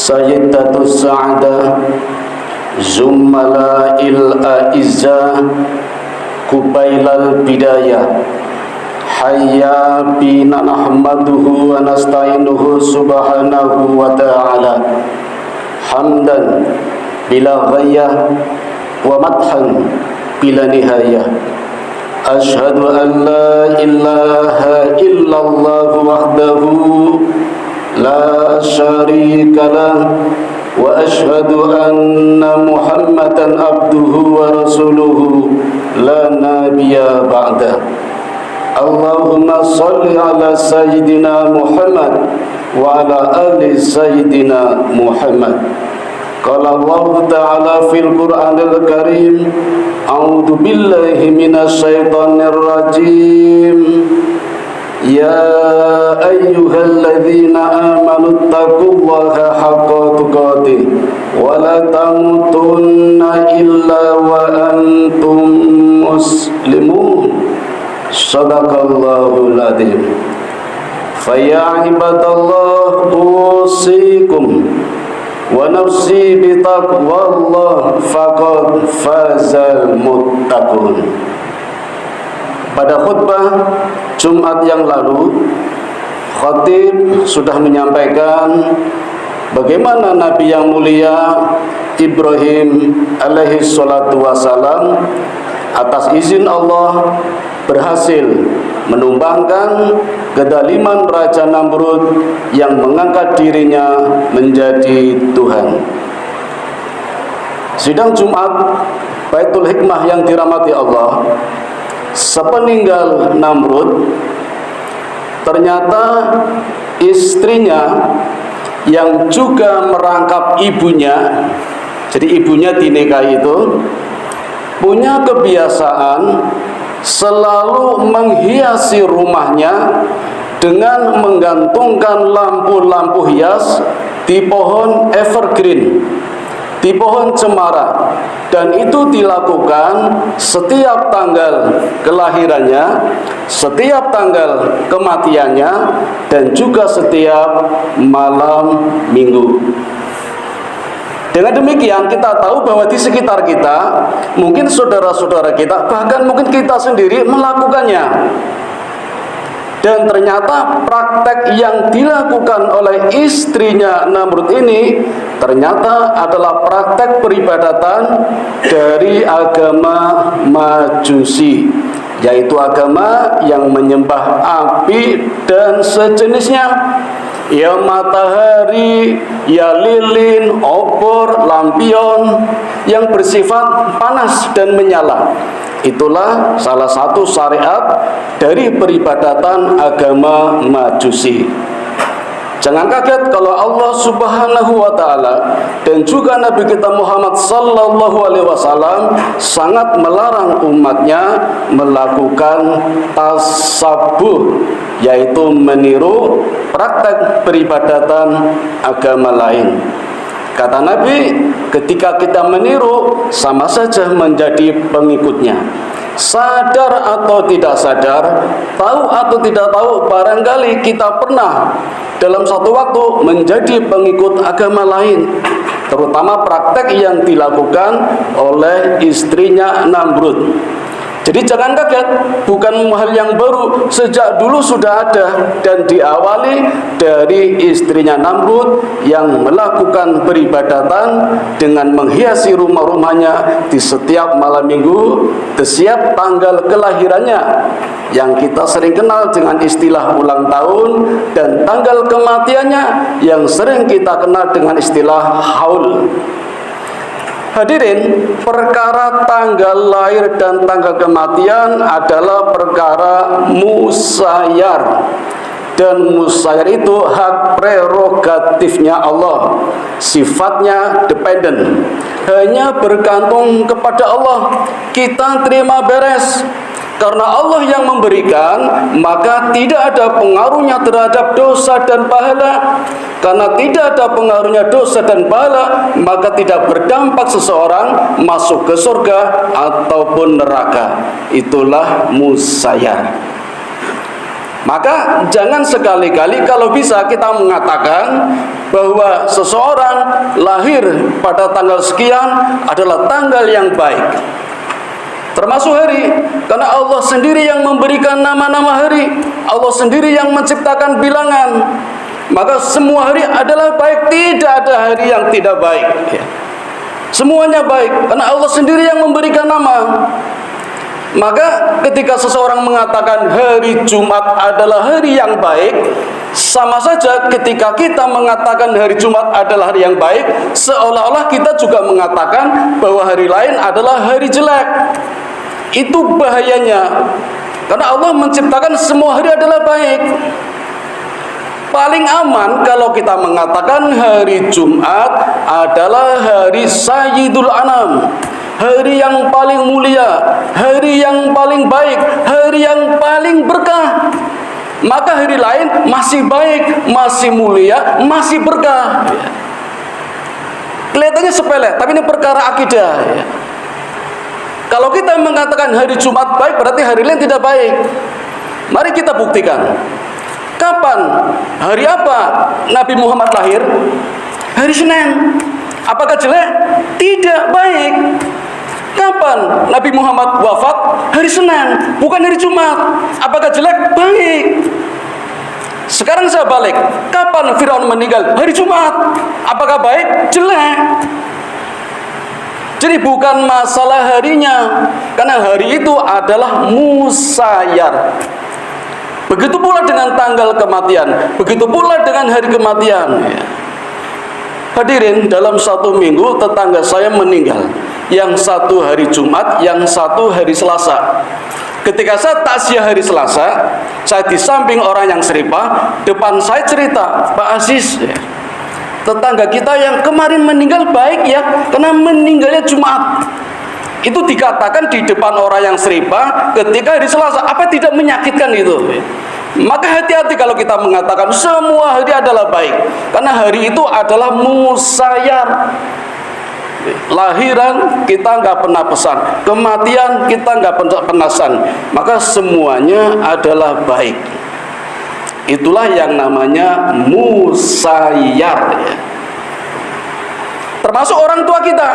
Sayyidatus Sa'adah Zummala'il A'izzah Kubailal Bidayah Hayya bina nahmaduhu wa nasta'inuhu subhanahu wa ta'ala hamdan bila ghayah wa madhan bila nihayah. Ashhadu an la ilaha illallah wahdahu la syarika lah wa ashhadu anna Muhammadan abduhu wa rasuluhu la nabiyya ba'da. Allahumma salli ala sayyidina Muhammad wa ala ali sayyidina Muhammad. Qala Allah ta'ala fil Qur'anil Karim, a'udzu billahi minasy syaithanir rajim. Ya ayyuhalladzina amanu taqullaha haqqa tuqatih wa la tamutunna illa wa antum muslimun. Sadaqallahul adzim. Fa ya ibadallah usikum wa nafsi bi taqwallah faqad fazal muttaqun. Pada khutbah Jumat yang lalu, khatib sudah menyampaikan bagaimana Nabi yang mulia Ibrahim alaihi salatu wassalam atas izin Allah berhasil menumbangkan kedaliman Raja Namrud yang mengangkat dirinya menjadi Tuhan. Sidang Jumat Baitul Hikmah yang dirahmati Allah, sepeninggal Namrud, ternyata istrinya yang juga merangkap ibunya, jadi ibunya dinikahi itu, punya kebiasaan selalu menghiasi rumahnya dengan menggantungkan lampu-lampu hias di pohon evergreen, di pohon cemara, dan itu dilakukan setiap tanggal kelahirannya, setiap tanggal kematiannya, dan juga setiap malam minggu. Dengan demikian kita tahu bahwa di sekitar kita, mungkin saudara-saudara kita, bahkan mungkin kita sendiri melakukannya. Dan ternyata praktek yang dilakukan oleh istrinya Namrud ini ternyata adalah praktek peribadatan dari agama Majusi, yaitu agama yang menyembah api dan sejenisnya. Ya matahari, ya lilin, obor, lampion yang bersifat panas dan menyala. Itulah salah satu syariat dari peribadatan agama Majusi. Jangan kaget kalau Allah Subhanahu wa taala dan juga Nabi kita Muhammad sallallahu alaihi wasallam sangat melarang umatnya melakukan tasabuh, yaitu meniru praktek peribadatan agama lain. Kata Nabi, ketika kita meniru sama saja menjadi pengikutnya. Sadar atau tidak sadar, tahu atau tidak tahu, barangkali kita pernah dalam satu waktu menjadi pengikut agama lain, terutama praktek yang dilakukan oleh istrinya Namrud. Jadi jangan kaget, bukan hal yang baru, sejak dulu sudah ada dan diawali dari istrinya Namrud yang melakukan peribadatan dengan menghiasi rumah-rumahnya di setiap malam minggu, di setiap tanggal kelahirannya yang kita sering kenal dengan istilah ulang tahun, dan tanggal kematiannya yang sering kita kenal dengan istilah haul. Hadirin, perkara tanggal lahir dan tanggal kematian adalah perkara musayyar. Dan musayyar itu hak prerogatifnya Allah, sifatnya dependen, hanya bergantung kepada Allah. Kita terima beres. Karena Allah yang memberikan, maka tidak ada pengaruhnya terhadap dosa dan pahala. Karena tidak ada pengaruhnya dosa dan pahala, maka tidak berdampak seseorang masuk ke surga ataupun neraka. Itulah musayyar. Maka jangan sekali-kali kalau bisa kita mengatakan bahwa seseorang lahir pada tanggal sekian adalah tanggal yang baik. Termasuk hari, karena Allah sendiri yang memberikan nama-nama hari, Allah sendiri yang menciptakan bilangan. Maka semua hari adalah baik, tidak ada hari yang tidak baik. Semuanya baik, karena Allah sendiri yang memberikan nama. Maka ketika seseorang mengatakan hari Jumat adalah hari yang baik, sama saja ketika kita mengatakan hari Jumat adalah hari yang baik, seolah-olah kita juga mengatakan bahwa hari lain adalah hari jelek. Itu bahayanya, karena Allah menciptakan semua hari adalah baik. Paling aman kalau kita mengatakan hari Jumat adalah hari Sayyidul Anam, hari yang paling mulia, hari yang paling baik, hari yang paling berkah. Maka hari lain masih baik, masih mulia, masih berkah. Kelihatannya sepele, tapi ini perkara akidah. Kalau kita mengatakan hari Jumat baik, berarti hari lain tidak baik. Mari kita buktikan. Kapan? Hari apa Nabi Muhammad lahir? Hari Senin. Apakah jelek? Tidak, baik. Kapan Nabi Muhammad wafat? Hari Senin, bukan hari Jumat. Apakah jelek? Baik. Sekarang saya balik. Kapan Firaun meninggal? Hari Jumat. Apakah baik? Jelek. Jadi bukan masalah harinya, karena hari itu adalah musayyar. Begitu pula dengan tanggal kematian, begitu pula dengan hari kematian. Hadirin, dalam satu minggu tetangga saya meninggal. Yang satu hari Jumat, yang satu hari Selasa. Ketika saya takziah hari Selasa, saya di samping orang yang seripah, depan saya cerita, Pak Aziz, tetangga kita yang kemarin meninggal baik ya, karena meninggalnya Jumat. Itu dikatakan di depan orang yang seripah ketika hari Selasa. Apa tidak menyakitkan itu? Maka hati-hati kalau kita mengatakan semua hari adalah baik, karena hari itu adalah musayyar. Lahiran kita nggak pernah pesan, kematian kita nggak pernah penasan, maka semuanya adalah baik. Itulah yang namanya musayyar. Termasuk orang tua kita.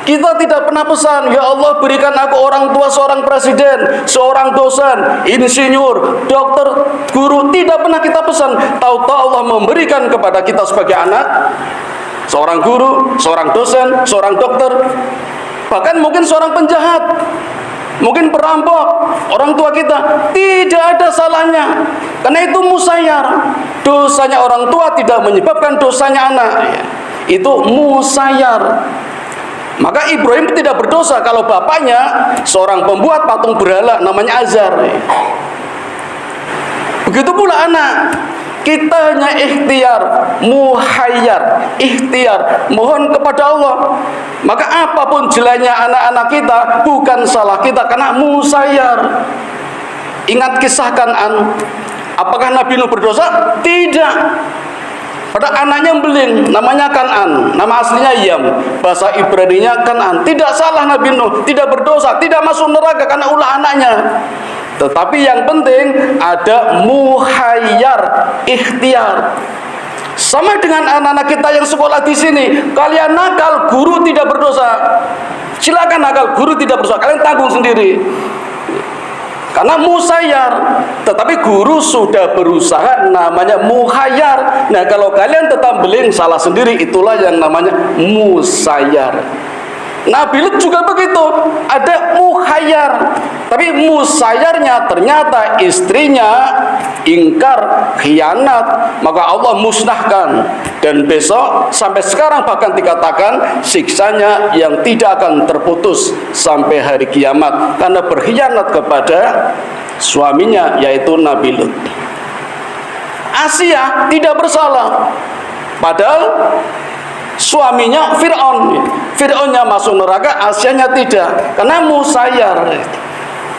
Kita tidak pernah pesan, ya Allah berikan aku orang tua seorang presiden, seorang dosen, insinyur, dokter, guru. Tidak pernah kita pesan. Tahu-tahu Allah memberikan kepada kita sebagai anak seorang guru, seorang dosen, seorang dokter, bahkan mungkin seorang penjahat, mungkin perampok. Orang tua kita tidak ada salahnya, karena itu musayyar. Dosanya orang tua tidak menyebabkan dosanya anak. Itu musayyar. Maka Ibrahim tidak berdosa kalau bapaknya seorang pembuat patung berhala namanya Azar. Begitu pula anak. Kita hanya ikhtiar, muhayyar, ikhtiar, mohon kepada Allah. Maka apapun jeleknya anak-anak kita bukan salah kita, karena musayyar. Ingat kisah Kan'an. Apakah Nabi Nuh berdosa? Tidak. Pada anaknya beling, namanya Kan'an, nama aslinya Yam, bahasa Ibraninya Kan'an. Tidak salah Nabi Nuh, tidak berdosa, tidak masuk neraka karena ulah anaknya. Tetapi yang penting ada muhayyar, ikhtiar. Sama dengan anak-anak kita yang sekolah di sini, kalian nakal, guru tidak berdosa. Silakan nakal, guru tidak berdosa, kalian tanggung sendiri. Karena musayyar, tetapi guru sudah berusaha, namanya muhayyar. Nah, kalau kalian tetap beling, salah sendiri, itulah yang namanya musayyar. Nabi Lut juga begitu, ada muhayyar, tapi musayyarnya ternyata istrinya ingkar, khianat, maka Allah musnahkan. Dan besok sampai sekarang bahkan dikatakan siksanya yang tidak akan terputus sampai hari kiamat karena berkhianat kepada suaminya, yaitu Nabi Lut. Asia tidak bersalah, padahal suaminya Fir'aun. Fir'aunnya masuk neraka, Asianya tidak, karena musayyar.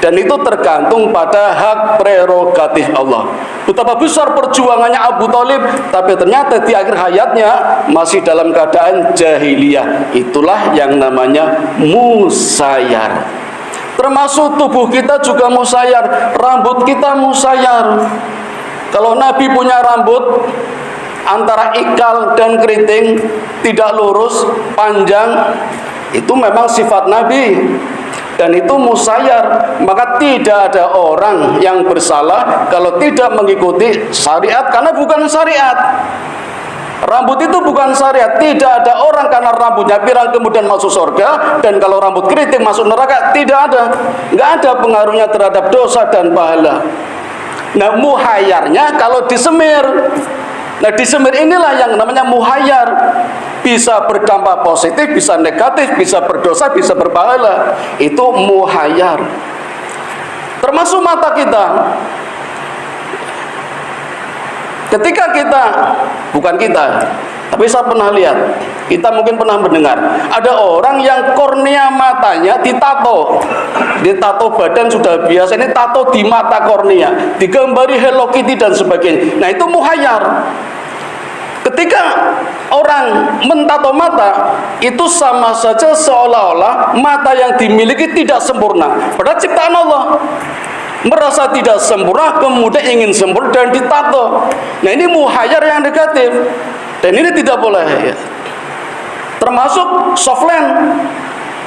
Dan itu tergantung pada hak prerogatif Allah. Betapa besar perjuangannya Abu Thalib, tapi ternyata di akhir hayatnya masih dalam keadaan jahiliyah. Itulah yang namanya musayyar. Termasuk tubuh kita juga musayyar, rambut kita musayyar. Kalau Nabi punya rambut antara ikal dan keriting, tidak lurus, panjang, itu memang sifat Nabi dan itu musayyar. Maka tidak ada orang yang bersalah kalau tidak mengikuti syariat, karena bukan syariat. Rambut itu bukan syariat. Tidak ada orang karena rambutnya pirang kemudian masuk surga, dan kalau rambut keriting masuk neraka. Tidak ada. Nggak ada pengaruhnya terhadap dosa dan pahala. Nah, muhayyarnya kalau disemir. Nah, disemir inilah yang namanya muhayyar. Bisa berdampak positif, bisa negatif, bisa berdosa, bisa berpahala. Itu muhayyar. Termasuk mata kita. Ketika kita, bukan kita, tapi saya pernah lihat, kita mungkin pernah mendengar, ada orang yang kornea matanya ditato badan sudah biasa, ini tato di mata kornea, digambari Hello Kitty dan sebagainya. Nah, itu muhayyar. Ketika orang mentato mata, itu sama saja seolah-olah mata yang dimiliki tidak sempurna, padahal ciptaan Allah. Merasa tidak sempurna, kemudian ingin sempurna dan ditato. Nah, ini muhayyar yang negatif, dan ini tidak boleh ya. Termasuk soft lens,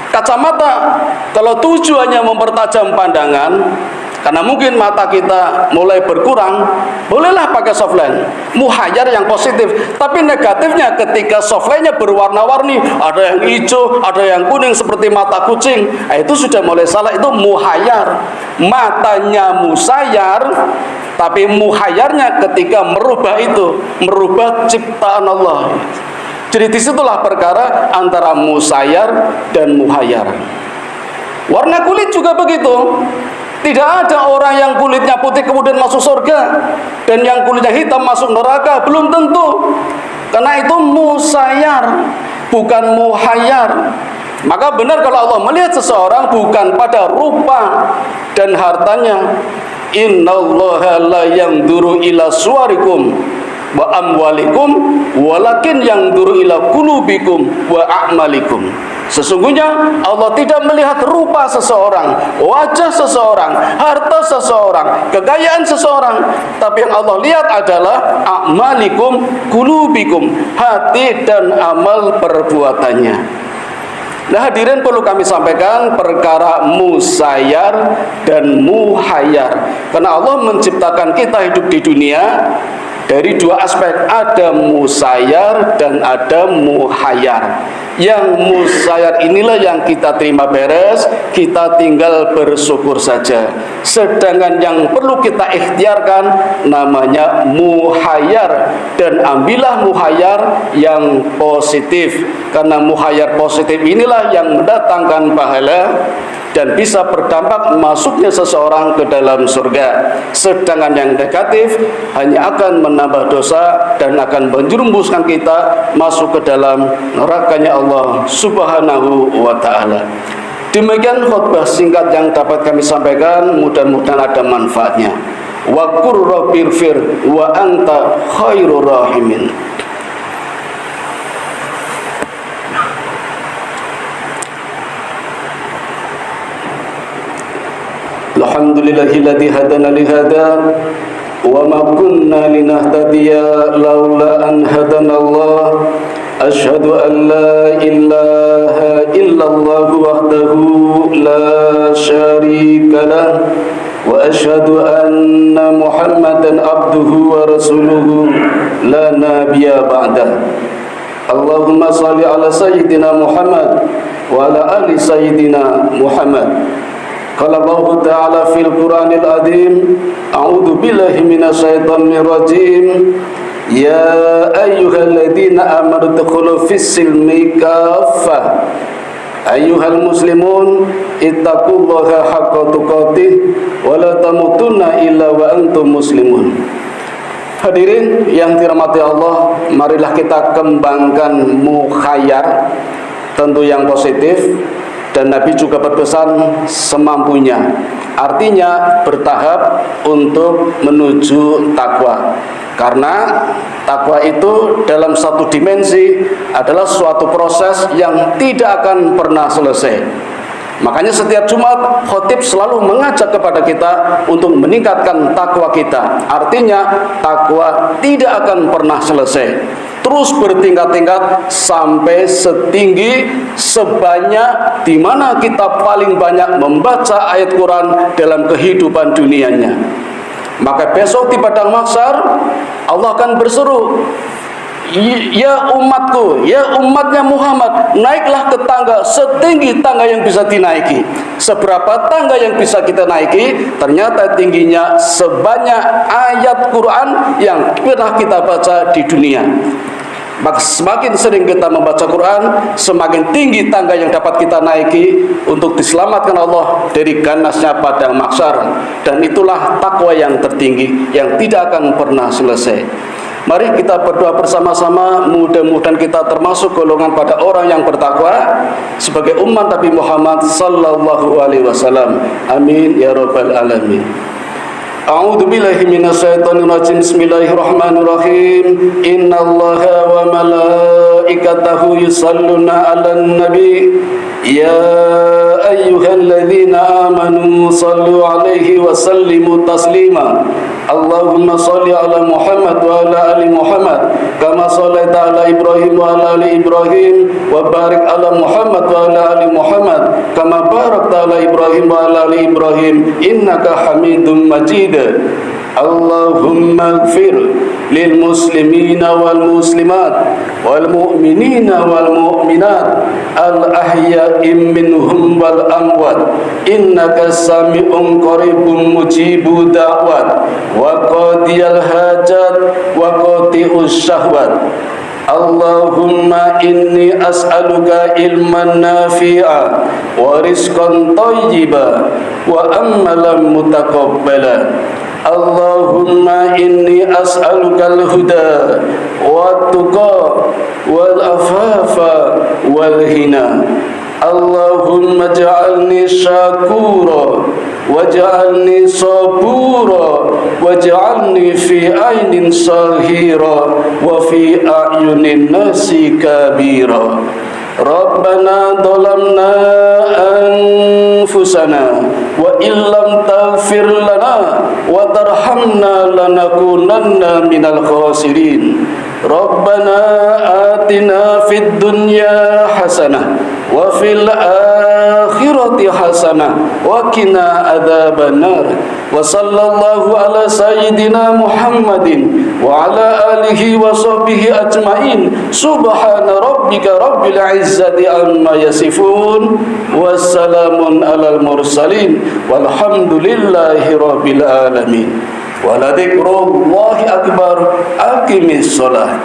kacamata. Kalau tujuannya mempertajam pandangan, karena mungkin mata kita mulai berkurang, bolehlah pakai soft lens, muhayyar yang positif. Tapi negatifnya ketika soft lensnya berwarna-warni, ada yang hijau, ada yang kuning seperti mata kucing, itu sudah mulai salah, itu muhayyar. Matanya musayyar, tapi muhayyarnya ketika merubah itu, merubah ciptaan Allah. Jadi disitulah perkara antara musayyar dan muhayyar. Warna kulit juga begitu. Tidak ada orang yang kulitnya putih kemudian masuk surga, dan yang kulitnya hitam masuk neraka, belum tentu. Karena itu musayyar, bukan muhayyar. Maka benar kalau Allah melihat seseorang bukan pada rupa dan hartanya. Innallaha la yanzuru ila suwarikum wa amwalikum walakin yanzuru ila qulubikum wa a'malikum. Sesungguhnya Allah tidak melihat rupa seseorang, wajah seseorang, harta seseorang, kekayaan seseorang, tapi yang Allah lihat adalah a'malikum, qulubikum, hati dan amal perbuatannya. Nah, hadirin, perlu kami sampaikan perkara musayyar dan muhayyar. Karena Allah menciptakan kita hidup di dunia dari dua aspek, ada musayyar dan ada muhayyar. Yang musayyar inilah yang kita terima beres, kita tinggal bersyukur saja. Sedangkan yang perlu kita ikhtiarkan namanya muhayyar, dan ambillah muhayyar yang positif. Karena muhayyar positif inilah yang mendatangkan pahala dan bisa berdampak masuknya seseorang ke dalam surga. Sedangkan yang negatif hanya akan menambah dosa dan akan menjerumuskan kita masuk ke dalam nerakanya Allah Subhanahu wa ta'ala. Demikian khutbah singkat yang dapat kami sampaikan, mudah-mudahan ada manfaatnya. Wa qur rabbirfir wa anta khairur rahimin. Alhamdulillahilladzi hadana li hada wa ma kunna linahtadiya laula an hadanallah. Asyhadu an la ilaha illallah wahdahu la syarika lah wa asyhadu anna Muhammadan abduhu wa rasuluhu la nabiyya ba'dah. Allahumma salli ala sayyidina Muhammad wa ala ali sayyidina Muhammad. Qala Allah Ta'ala fil Qur'anil Azim, a'udzu billahi minasy syaithanir rajim. Ya ayyuhalladzina amanu dkhulu fis-silmi kaffah. Ayyuhal muslimun ittaqullaha haqqa tuqatih wa la tamutunna illa wa antum muslimun. Hadirin yang dirahmati Allah, marilah kita kembangkan mukhayyar, tentu yang positif. Dan Nabi juga berpesan semampunya, artinya bertahap untuk menuju takwa. Karena takwa itu dalam satu dimensi adalah suatu proses yang tidak akan pernah selesai. Makanya setiap Jumat khotib selalu mengajak kepada kita untuk meningkatkan takwa kita. Artinya takwa tidak akan pernah selesai, terus bertingkat-tingkat sampai setinggi sebanyak di mana kita paling banyak membaca ayat Quran dalam kehidupan dunianya. Maka besok di padang mahsyar Allah akan berseru, ya umatku, ya umatnya Muhammad, naiklah ke tangga setinggi tangga yang bisa dinaiki. Seberapa tangga yang bisa kita naiki? Ternyata tingginya sebanyak ayat Quran yang pernah kita baca di dunia. Maka semakin sering kita membaca Quran, semakin tinggi tangga yang dapat kita naiki untuk diselamatkan Allah dari ganasnya padang mahsyar. Dan itulah takwa yang tertinggi yang tidak akan pernah selesai. Mari kita berdoa bersama-sama, mudah-mudahan kita termasuk golongan pada orang yang bertakwa sebagai umat Nabi Muhammad sallallahu alaihi wasallam. Amin ya rabbal alamin. A'udzu billahi minasyaitonir rajim. Bismillahirrahmanirrahim. Innallaha wa malaikatahu yusholluna 'alan nabi. Ya ayyuhalladzina amanu shallu 'alaihi wa sallimu taslima. Allahumma shalli 'ala Muhammad wa 'ala ali Muhammad kama shallaita 'ala Ibrahim wa 'ala ali Ibrahim wa barik 'ala Muhammad wa 'ala ali Muhammad kama barakta 'ala Ibrahim wa 'ala ali Ibrahim innaka Hamidum Majid. Allahumma ighfir lil muslimina wal muslimat wal mu'minina wal mu'minat al ahya'i minhum wal amwat innaka sami'un qaribun mujibu da'wat wa qadiyal hajat wa qati'us syahwat. Allahumma inni as'aluka ilman nafi'a wa rizqan thayyiba wa amalan mutaqabbala. Allahumma inni as'alukal huda wa tuqa wal afafa wal hina. Allahumma ja'alni syakura waj'alni sabura waj'alni fi ainin sahira wa fi a'yunin nasi kabira. Rabbana dhalamna anfusana wa illam taghfir lana wa tarhamna lanakunanna minal khasirin. Rabbana atina fid dunya hasanah wa fil akhirati hasanah wa qina adzabannar. Wa sallallahu ala sayyidina Muhammadin wa ala alihi wa sahbihi ajmain. Subhana rabbika rabbil izzati amma yasifun. Wassalamun alal mursalin walhamdulillahi rabbil alamin. Wa la dzikrullahi akbar. Aqimis shalah.